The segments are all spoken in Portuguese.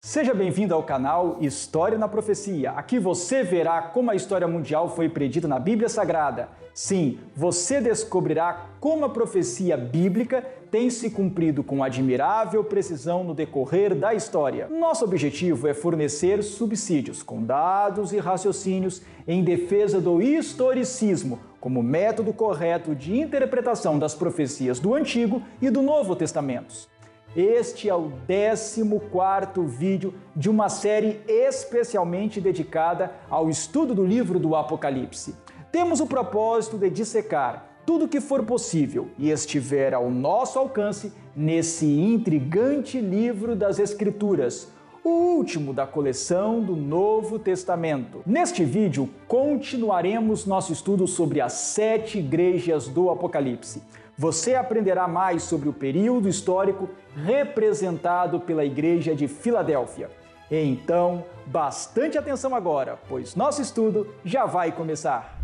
Seja bem-vindo ao canal História na Profecia. Aqui você verá como a história mundial foi predita na Bíblia Sagrada. Sim, você descobrirá como a profecia bíblica tem se cumprido com admirável precisão no decorrer da história. Nosso objetivo é fornecer subsídios com dados e raciocínios em defesa do historicismo como método correto de interpretação das profecias do Antigo e do Novo Testamentos. Este é o 14º vídeo de uma série especialmente dedicada ao estudo do livro do Apocalipse. Temos o propósito de dissecar tudo o que for possível e estiver ao nosso alcance nesse intrigante livro das Escrituras, o último da coleção do Novo Testamento. Neste vídeo, continuaremos nosso estudo sobre as 7 igrejas do Apocalipse. Você aprenderá mais sobre o período histórico representado pela Igreja de Filadélfia. Então, bastante atenção agora, pois nosso estudo já vai começar.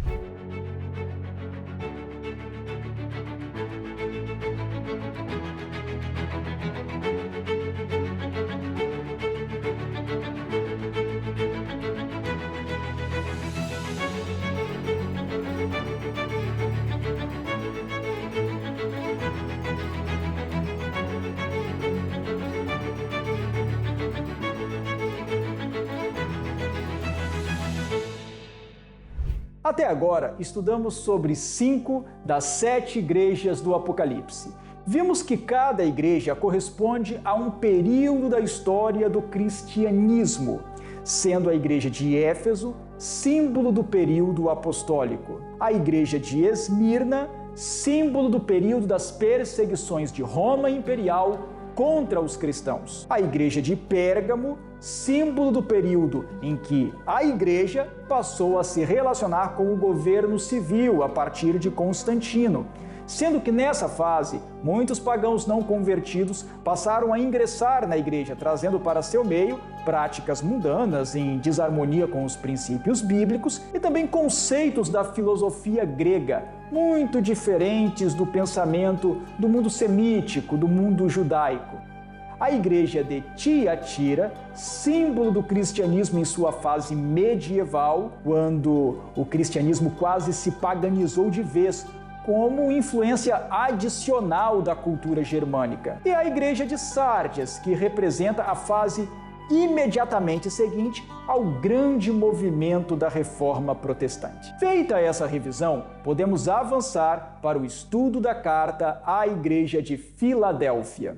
Até agora, estudamos sobre 5 das 7 igrejas do Apocalipse. Vimos que cada igreja corresponde a um período da história do cristianismo, sendo a igreja de Éfeso símbolo do período apostólico, a igreja de Esmirna símbolo do período das perseguições de Roma imperial contra os cristãos, a igreja de Pérgamo símbolo do período em que a igreja passou a se relacionar com o governo civil a partir de Constantino, sendo que nessa fase muitos pagãos não convertidos passaram a ingressar na igreja, trazendo para seu meio práticas mundanas em desarmonia com os princípios bíblicos e também conceitos da filosofia grega, muito diferentes do pensamento do mundo semítico, do mundo judaico. A igreja de Tiatira, símbolo do cristianismo em sua fase medieval, quando o cristianismo quase se paganizou de vez, como influência adicional da cultura germânica. E a igreja de Sardes, que representa a fase imediatamente seguinte ao grande movimento da Reforma Protestante. Feita essa revisão, podemos avançar para o estudo da carta à igreja de Filadélfia.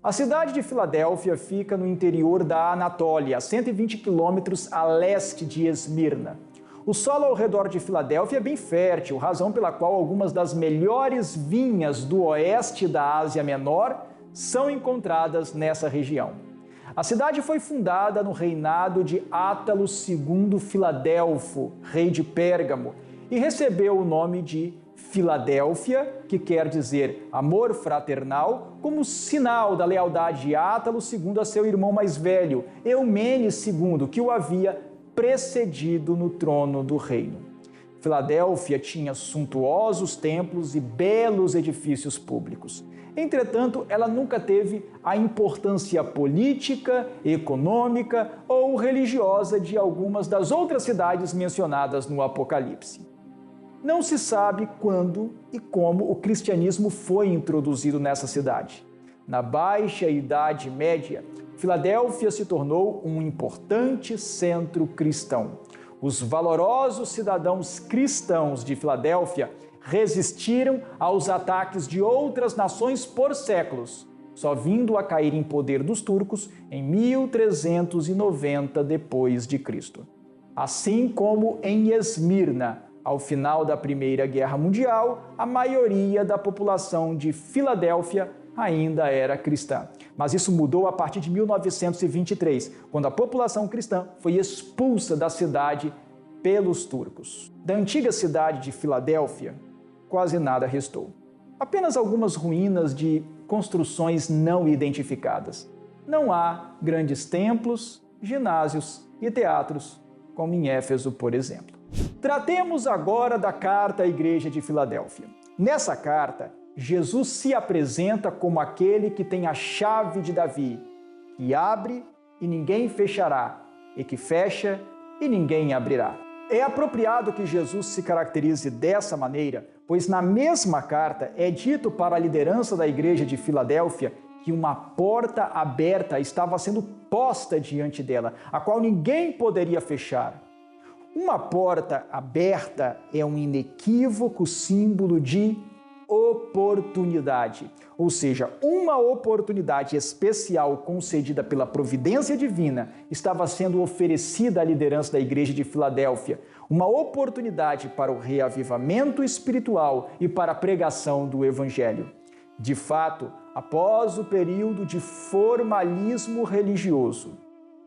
A cidade de Filadélfia fica no interior da Anatólia, a 120 quilômetros a leste de Esmirna. O solo ao redor de Filadélfia é bem fértil, razão pela qual algumas das melhores vinhas do oeste da Ásia Menor são encontradas nessa região. A cidade foi fundada no reinado de Átalo II Filadelfo, rei de Pérgamo, e recebeu o nome de Filadélfia, que quer dizer amor fraternal, como sinal da lealdade de Átalo II a seu irmão mais velho, Eumenes II, que o havia precedido no trono do reino. Filadélfia tinha suntuosos templos e belos edifícios públicos. Entretanto, ela nunca teve a importância política, econômica ou religiosa de algumas das outras cidades mencionadas no Apocalipse. Não se sabe quando e como o cristianismo foi introduzido nessa cidade. Na Baixa Idade Média, Filadélfia se tornou um importante centro cristão. Os valorosos cidadãos cristãos de Filadélfia resistiram aos ataques de outras nações por séculos, só vindo a cair em poder dos turcos em 1390 d.C. Assim como em Esmirna, ao final da Primeira Guerra Mundial, a maioria da população de Filadélfia ainda era cristã. Mas isso mudou a partir de 1923, quando a população cristã foi expulsa da cidade pelos turcos. Da antiga cidade de Filadélfia, quase nada restou. Apenas algumas ruínas de construções não identificadas. Não há grandes templos, ginásios e teatros, como em Éfeso, por exemplo. Tratemos agora da carta à igreja de Filadélfia. Nessa carta, Jesus se apresenta como aquele que tem a chave de Davi, que abre e ninguém fechará, e que fecha e ninguém abrirá. É apropriado que Jesus se caracterize dessa maneira, pois na mesma carta é dito para a liderança da igreja de Filadélfia que uma porta aberta estava sendo posta diante dela, a qual ninguém poderia fechar. Uma porta aberta é um inequívoco símbolo de oportunidade, ou seja, uma oportunidade especial concedida pela providência divina estava sendo oferecida à liderança da igreja de Filadélfia, uma oportunidade para o reavivamento espiritual e para a pregação do evangelho. De fato, após o período de formalismo religioso,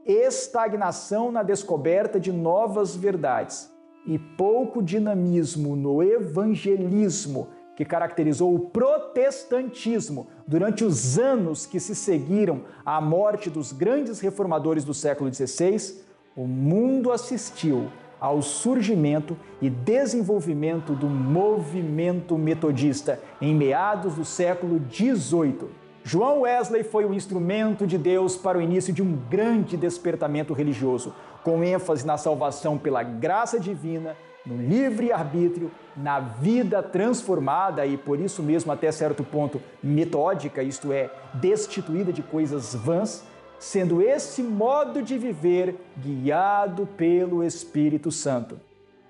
estagnação na descoberta de novas verdades e pouco dinamismo no evangelismo que caracterizou o protestantismo durante os anos que se seguiram à morte dos grandes reformadores do século XVI, o mundo assistiu ao surgimento e desenvolvimento do movimento metodista em meados do século XVIII. João Wesley foi o instrumento de Deus para o início de um grande despertamento religioso, com ênfase na salvação pela graça divina, no livre-arbítrio, na vida transformada e, por isso mesmo, até certo ponto, metódica, isto é, destituída de coisas vãs, sendo esse modo de viver guiado pelo Espírito Santo,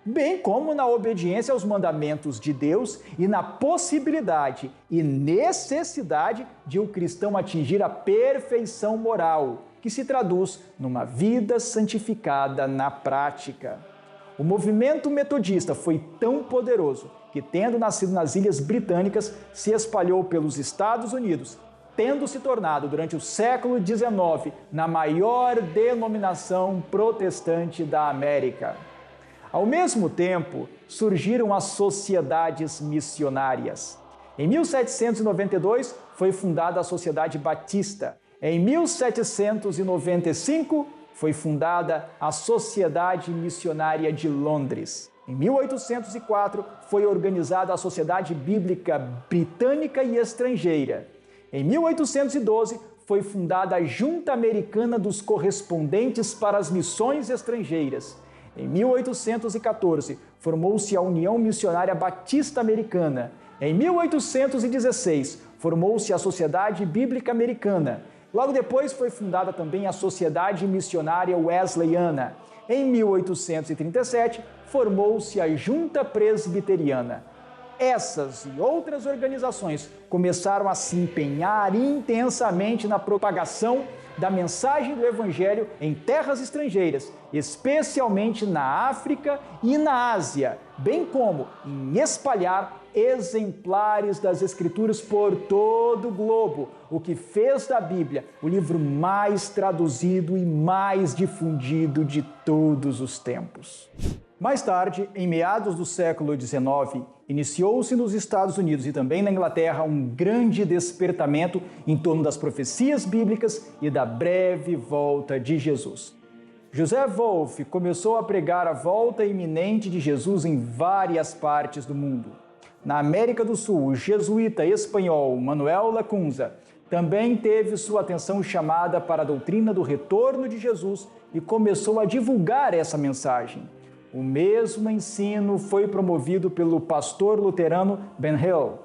bem como na obediência aos mandamentos de Deus e na possibilidade e necessidade de um cristão atingir a perfeição moral, que se traduz numa vida santificada na prática. O movimento metodista foi tão poderoso que, tendo nascido nas Ilhas Britânicas, se espalhou pelos Estados Unidos, tendo se tornado, durante o século XIX, na maior denominação protestante da América. Ao mesmo tempo, surgiram as sociedades missionárias. Em 1792, foi fundada a Sociedade Batista. Em 1795, foi fundada a Sociedade Missionária de Londres. Em 1804, foi organizada a Sociedade Bíblica Britânica e Estrangeira. Em 1812, foi fundada a Junta Americana dos Correspondentes para as Missões Estrangeiras. Em 1814, formou-se a União Missionária Batista Americana. Em 1816, formou-se a Sociedade Bíblica Americana. Logo depois foi fundada também a Sociedade Missionária Wesleyana. Em 1837, formou-se a Junta Presbiteriana. Essas e outras organizações começaram a se empenhar intensamente na propagação da mensagem do Evangelho em terras estrangeiras, especialmente na África e na Ásia, bem como em espalhar exemplares das Escrituras por todo o globo, o que fez da Bíblia o livro mais traduzido e mais difundido de todos os tempos. Mais tarde, em meados do século XIX, iniciou-se nos Estados Unidos e também na Inglaterra um grande despertamento em torno das profecias bíblicas e da breve volta de Jesus. José Wolff começou a pregar a volta iminente de Jesus em várias partes do mundo. Na América do Sul, o jesuíta espanhol Manuel Lacunza também teve sua atenção chamada para a doutrina do retorno de Jesus e começou a divulgar essa mensagem. O mesmo ensino foi promovido pelo pastor luterano Ben Hill.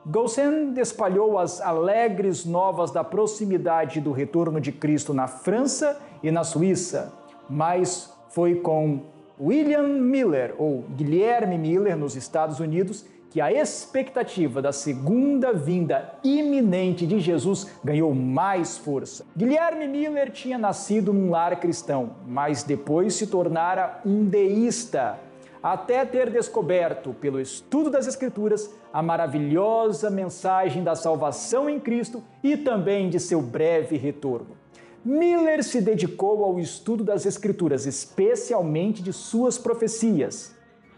Gaussen espalhou as alegres novas da proximidade do retorno de Cristo na França e na Suíça, mas foi com William Miller, ou Guilherme Miller, nos Estados Unidos, que a expectativa da segunda vinda iminente de Jesus ganhou mais força. Guilherme Miller tinha nascido num lar cristão, mas depois se tornara um deísta, até ter descoberto, pelo estudo das Escrituras, a maravilhosa mensagem da salvação em Cristo e também de seu breve retorno. Miller se dedicou ao estudo das Escrituras, especialmente de suas profecias,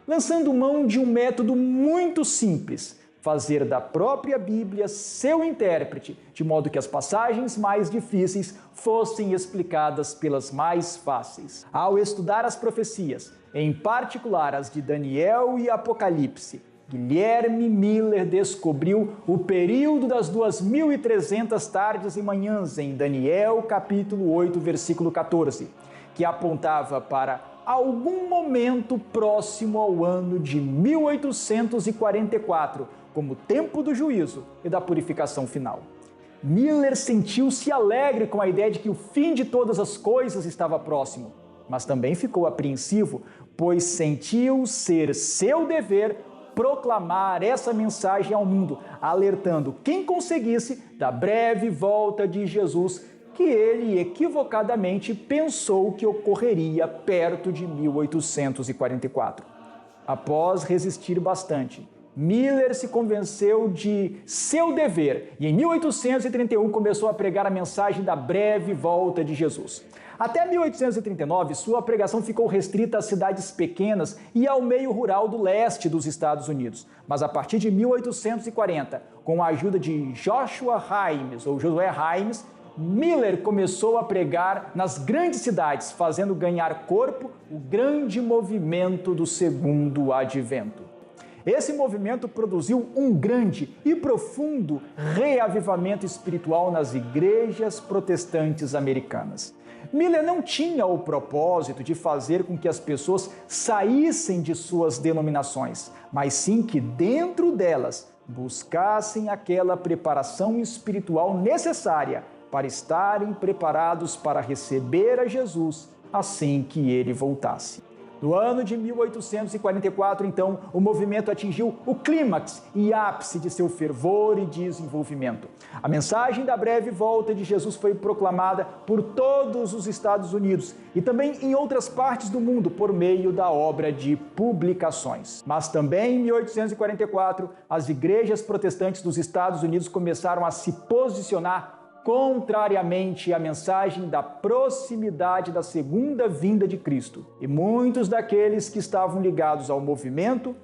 lançando mão de um método muito simples, fazer da própria Bíblia seu intérprete, de modo que as passagens mais difíceis fossem explicadas pelas mais fáceis. Ao estudar as profecias, em particular as de Daniel e Apocalipse, Guilherme Miller descobriu o período das 2300 tardes e manhãs em Daniel capítulo 8, versículo 14, que apontava para algum momento próximo ao ano de 1844, como tempo do juízo e da purificação final. Miller sentiu-se alegre com a ideia de que o fim de todas as coisas estava próximo, mas também ficou apreensivo, pois sentiu ser seu dever proclamar essa mensagem ao mundo, alertando quem conseguisse da breve volta de Jesus, que ele equivocadamente pensou que ocorreria perto de 1844. Após resistir bastante, Miller se convenceu de seu dever e em 1831 começou a pregar a mensagem da breve volta de Jesus. Até 1839, sua pregação ficou restrita às cidades pequenas e ao meio rural do leste dos Estados Unidos. Mas a partir de 1840, com a ajuda de Joshua Himes, ou Josué Himes, Miller começou a pregar nas grandes cidades, fazendo ganhar corpo o grande movimento do Segundo Advento. Esse movimento produziu um grande e profundo reavivamento espiritual nas igrejas protestantes americanas. Miller não tinha o propósito de fazer com que as pessoas saíssem de suas denominações, mas sim que dentro delas buscassem aquela preparação espiritual necessária para estarem preparados para receber a Jesus assim que ele voltasse. No ano de 1844, então, o movimento atingiu o clímax e ápice de seu fervor e desenvolvimento. A mensagem da breve volta de Jesus foi proclamada por todos os Estados Unidos e também em outras partes do mundo por meio da obra de publicações. Mas também em 1844, as igrejas protestantes dos Estados Unidos começaram a se posicionar contrariamente à mensagem da proximidade da segunda vinda de Cristo. E muitos daqueles que estavam ligados ao movimento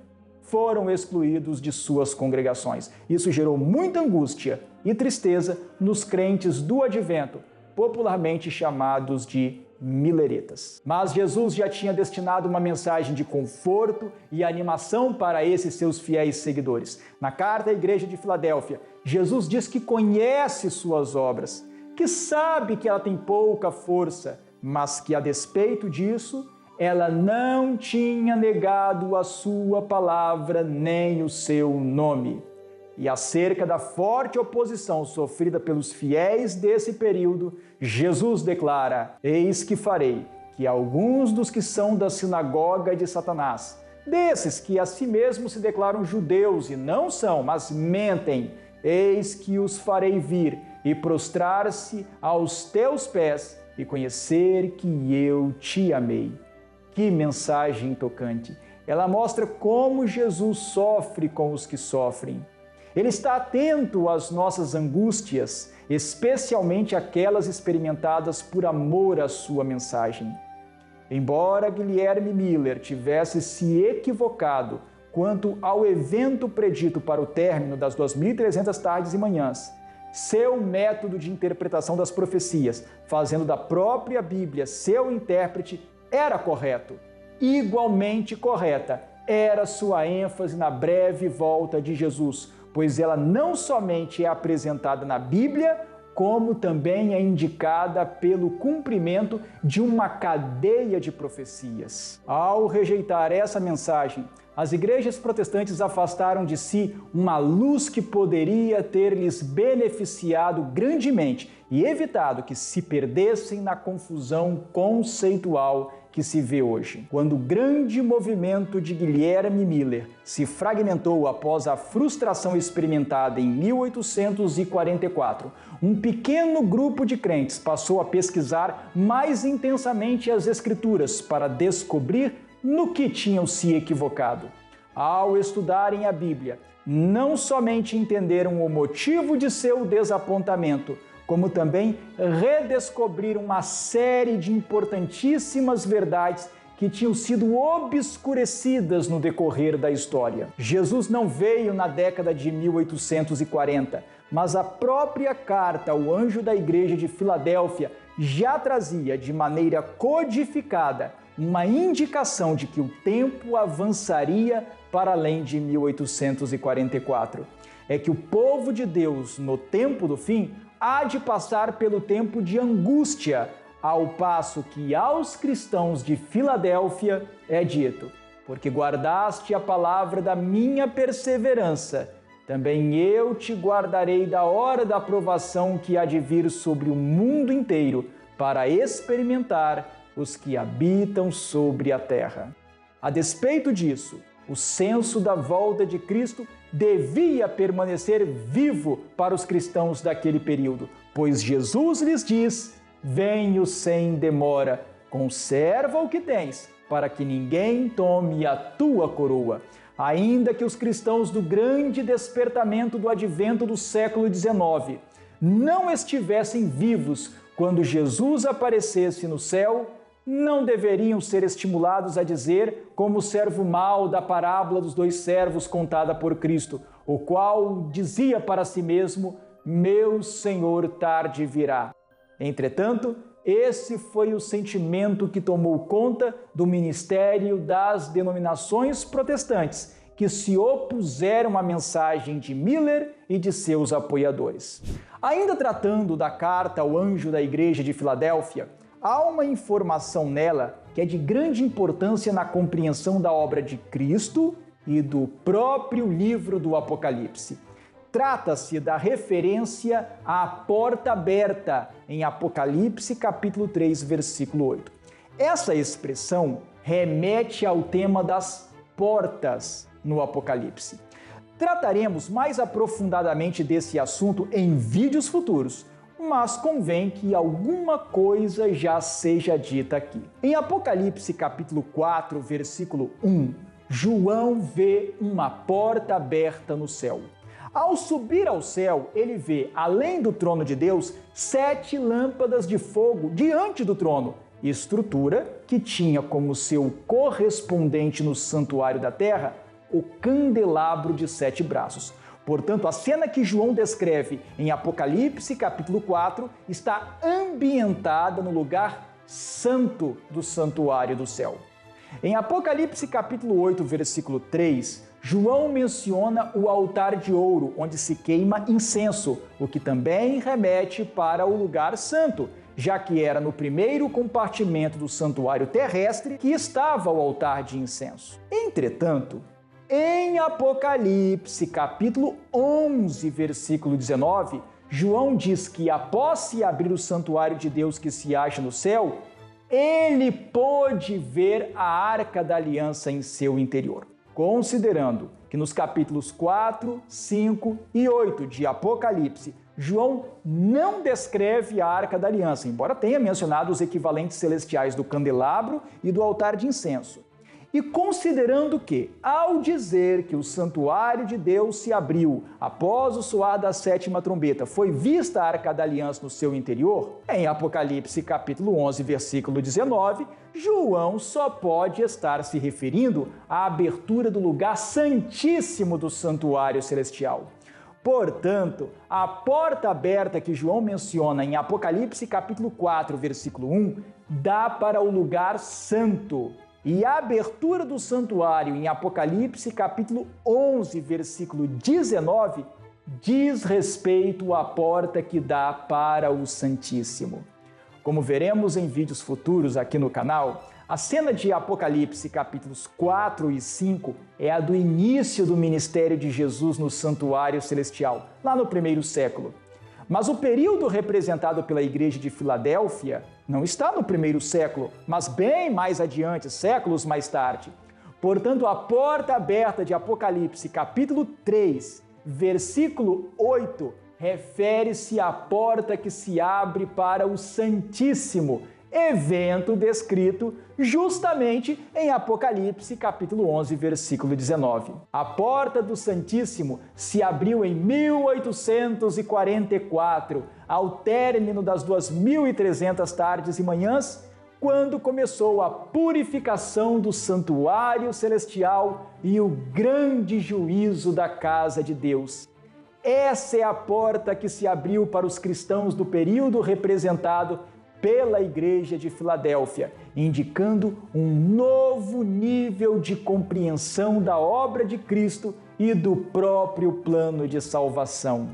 foram excluídos de suas congregações. Isso gerou muita angústia e tristeza nos crentes do Advento, popularmente chamados de mileritas. Mas Jesus já tinha destinado uma mensagem de conforto e animação para esses seus fiéis seguidores. Na carta à igreja de Filadélfia, Jesus diz que conhece suas obras, que sabe que ela tem pouca força, mas que a despeito disso, ela não tinha negado a sua palavra nem o seu nome. E acerca da forte oposição sofrida pelos fiéis desse período, Jesus declara: eis que farei que alguns dos que são da sinagoga de Satanás, desses que a si mesmos se declaram judeus e não são, mas mentem, eis que os farei vir e prostrar-se aos teus pés e conhecer que eu te amei. Que mensagem tocante! Ela mostra como Jesus sofre com os que sofrem. Ele está atento às nossas angústias, especialmente aquelas experimentadas por amor à sua mensagem. Embora Guilherme Miller tivesse se equivocado quanto ao evento predito para o término das 2300 tardes e manhãs, seu método de interpretação das profecias, fazendo da própria Bíblia seu intérprete, era correto. Igualmente correta era sua ênfase na breve volta de Jesus, pois ela não somente é apresentada na Bíblia, como também é indicada pelo cumprimento de uma cadeia de profecias. Ao rejeitar essa mensagem, as igrejas protestantes afastaram de si uma luz que poderia ter lhes beneficiado grandemente e evitado que se perdessem na confusão conceitual que se vê hoje. Quando o grande movimento de Guilherme Miller se fragmentou após a frustração experimentada em 1844, um pequeno grupo de crentes passou a pesquisar mais intensamente as Escrituras para descobrir no que tinham se equivocado. Ao estudarem a Bíblia, não somente entenderam o motivo de seu desapontamento, como também redescobriram uma série de importantíssimas verdades que tinham sido obscurecidas no decorrer da história. Jesus não veio na década de 1840, mas a própria carta ao anjo da igreja de Filadélfia já trazia de maneira codificada uma indicação de que o tempo avançaria para além de 1844. É que o povo de Deus, no tempo do fim, há de passar pelo tempo de angústia, ao passo que aos cristãos de Filadélfia é dito: porque guardaste a palavra da minha perseverança, também eu te guardarei da hora da provação que há de vir sobre o mundo inteiro, para experimentar os que habitam sobre a terra. A despeito disso, o senso da volta de Cristo devia permanecer vivo para os cristãos daquele período, pois Jesus lhes diz: venho sem demora, conserva o que tens, para que ninguém tome a tua coroa. Ainda que os cristãos do grande despertamento do advento do século XIX não estivessem vivos quando Jesus aparecesse no céu, não deveriam ser estimulados a dizer, como o servo mau da parábola dos 2 servos contada por Cristo, o qual dizia para si mesmo: meu Senhor tarde virá. Entretanto, esse foi o sentimento que tomou conta do ministério das denominações protestantes, que se opuseram à mensagem de Miller e de seus apoiadores. Ainda tratando da carta ao anjo da igreja de Filadélfia, há uma informação nela que é de grande importância na compreensão da obra de Cristo e do próprio livro do Apocalipse. Trata-se da referência à porta aberta em Apocalipse capítulo 3, versículo 8. Essa expressão remete ao tema das portas no Apocalipse. Trataremos mais aprofundadamente desse assunto em vídeos futuros, mas convém que alguma coisa já seja dita aqui. Em Apocalipse capítulo 4, versículo 1, João vê uma porta aberta no céu. Ao subir ao céu, ele vê, além do trono de Deus, 7 lâmpadas de fogo diante do trono, estrutura que tinha como seu correspondente no santuário da terra o candelabro de 7 braços. Portanto, a cena que João descreve em Apocalipse capítulo 4 está ambientada no lugar santo do santuário do céu. Em Apocalipse capítulo 8, versículo 3, João menciona o altar de ouro, onde se queima incenso, o que também remete para o lugar santo, já que era no primeiro compartimento do santuário terrestre que estava o altar de incenso. Entretanto, em Apocalipse capítulo 11, versículo 19, João diz que após se abrir o santuário de Deus que se acha no céu, ele pôde ver a Arca da Aliança em seu interior. Considerando que nos capítulos 4, 5 e 8 de Apocalipse, João não descreve a Arca da Aliança, embora tenha mencionado os equivalentes celestiais do candelabro e do altar de incenso. E considerando que, ao dizer que o santuário de Deus se abriu após o soar da 7ª trombeta, foi vista a Arca da Aliança no seu interior, em Apocalipse capítulo 11, versículo 19, João só pode estar se referindo à abertura do lugar santíssimo do santuário celestial. Portanto, a porta aberta que João menciona em Apocalipse capítulo 4, versículo 1, dá para o lugar santo. E a abertura do santuário em Apocalipse capítulo 11, versículo 19, diz respeito à porta que dá para o Santíssimo. Como veremos em vídeos futuros aqui no canal, a cena de Apocalipse capítulos 4 e 5 é a do início do ministério de Jesus no santuário celestial, lá no 1º século. Mas o período representado pela igreja de Filadélfia não está no 1º século, mas bem mais adiante, séculos mais tarde. Portanto, a porta aberta de Apocalipse, capítulo 3, versículo 8, refere-se à porta que se abre para o Santíssimo, evento descrito justamente em Apocalipse, capítulo 11, versículo 19. A porta do Santíssimo se abriu em 1844, ao término das 2.300 tardes e manhãs, quando começou a purificação do santuário celestial e o grande juízo da casa de Deus. Essa é a porta que se abriu para os cristãos do período representado pela Igreja de Filadélfia, indicando um novo nível de compreensão da obra de Cristo e do próprio plano de salvação.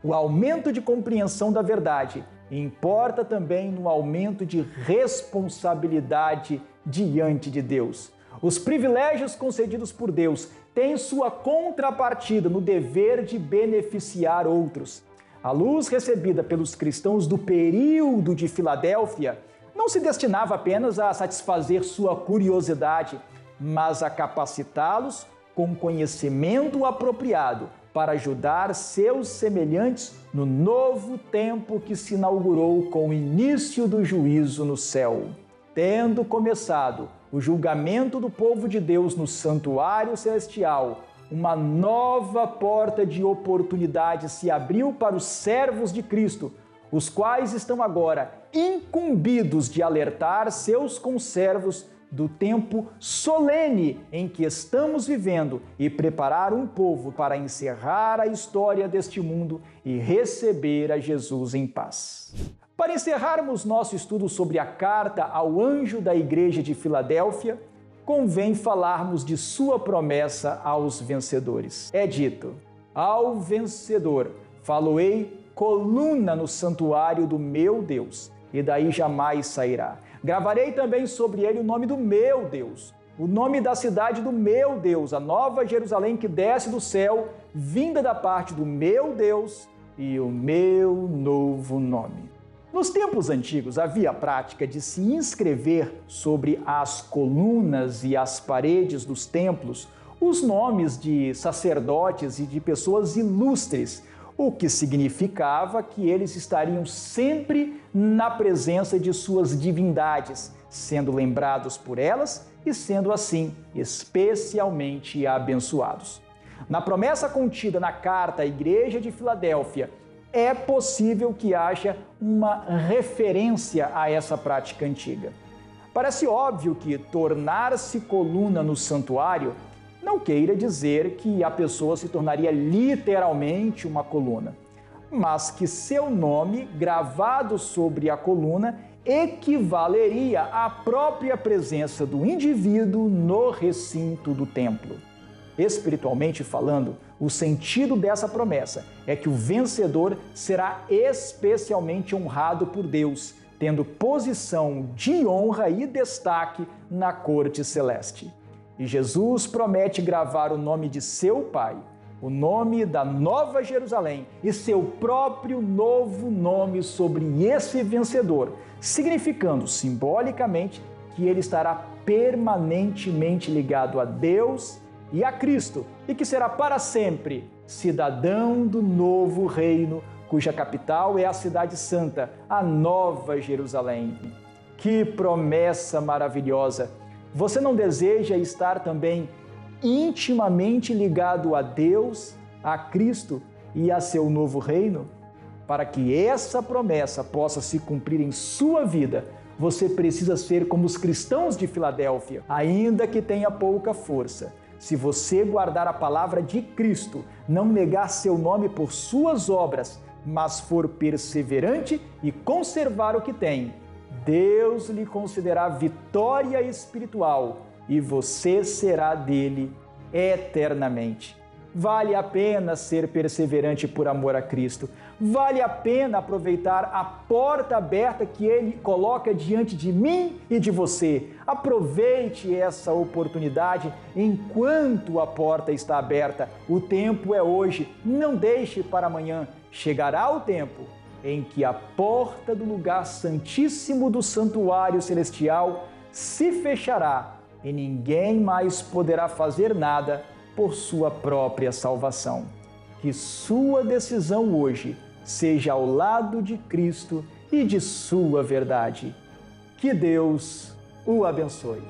O aumento de compreensão da verdade importa também no aumento de responsabilidade diante de Deus. Os privilégios concedidos por Deus têm sua contrapartida no dever de beneficiar outros. A luz recebida pelos cristãos do período de Filadélfia não se destinava apenas a satisfazer sua curiosidade, mas a capacitá-los com conhecimento apropriado para ajudar seus semelhantes no novo tempo que se inaugurou com o início do juízo no céu. Tendo começado o julgamento do povo de Deus no santuário celestial, uma nova porta de oportunidade se abriu para os servos de Cristo, os quais estão agora incumbidos de alertar seus conservos do tempo solene em que estamos vivendo e preparar um povo para encerrar a história deste mundo e receber a Jesus em paz. Para encerrarmos nosso estudo sobre a carta ao anjo da igreja de Filadélfia, convém falarmos de sua promessa aos vencedores. É dito: ao vencedor faloei coluna no santuário do meu Deus, e daí jamais sairá. Gravarei também sobre ele o nome do meu Deus, o nome da cidade do meu Deus, a nova Jerusalém que desce do céu, vinda da parte do meu Deus, e o meu novo nome. Nos tempos antigos havia a prática de se inscrever sobre as colunas e as paredes dos templos os nomes de sacerdotes e de pessoas ilustres, o que significava que eles estariam sempre na presença de suas divindades, sendo lembrados por elas e sendo assim especialmente abençoados. Na promessa contida na carta à igreja de Filadélfia, é possível que haja uma referência a essa prática antiga. Parece óbvio que tornar-se coluna no santuário não queira dizer que a pessoa se tornaria literalmente uma coluna, mas que seu nome gravado sobre a coluna equivaleria à própria presença do indivíduo no recinto do templo. Espiritualmente falando, o sentido dessa promessa é que o vencedor será especialmente honrado por Deus, tendo posição de honra e destaque na corte celeste. E Jesus promete gravar o nome de seu Pai, o nome da Nova Jerusalém e seu próprio novo nome sobre esse vencedor, significando simbolicamente que ele estará permanentemente ligado a Deus e a Cristo, e que será para sempre cidadão do novo reino, cuja capital é a cidade santa, a Nova Jerusalém. Que promessa maravilhosa! Você não deseja estar também intimamente ligado a Deus, a Cristo e a seu novo reino? Para que essa promessa possa se cumprir em sua vida, você precisa ser como os cristãos de Filadélfia, ainda que tenha pouca força. Se você guardar a palavra de Cristo, não negar seu nome por suas obras, mas for perseverante e conservar o que tem, Deus lhe concederá vitória espiritual e você será dele eternamente. Vale a pena ser perseverante por amor a Cristo. Vale a pena aproveitar a porta aberta que Ele coloca diante de mim e de você. Aproveite essa oportunidade enquanto a porta está aberta. O tempo é hoje, não deixe para amanhã. Chegará o tempo em que a porta do lugar santíssimo do santuário celestial se fechará e ninguém mais poderá fazer nada por sua própria salvação. Que sua decisão hoje seja ao lado de Cristo e de sua verdade. Que Deus o abençoe.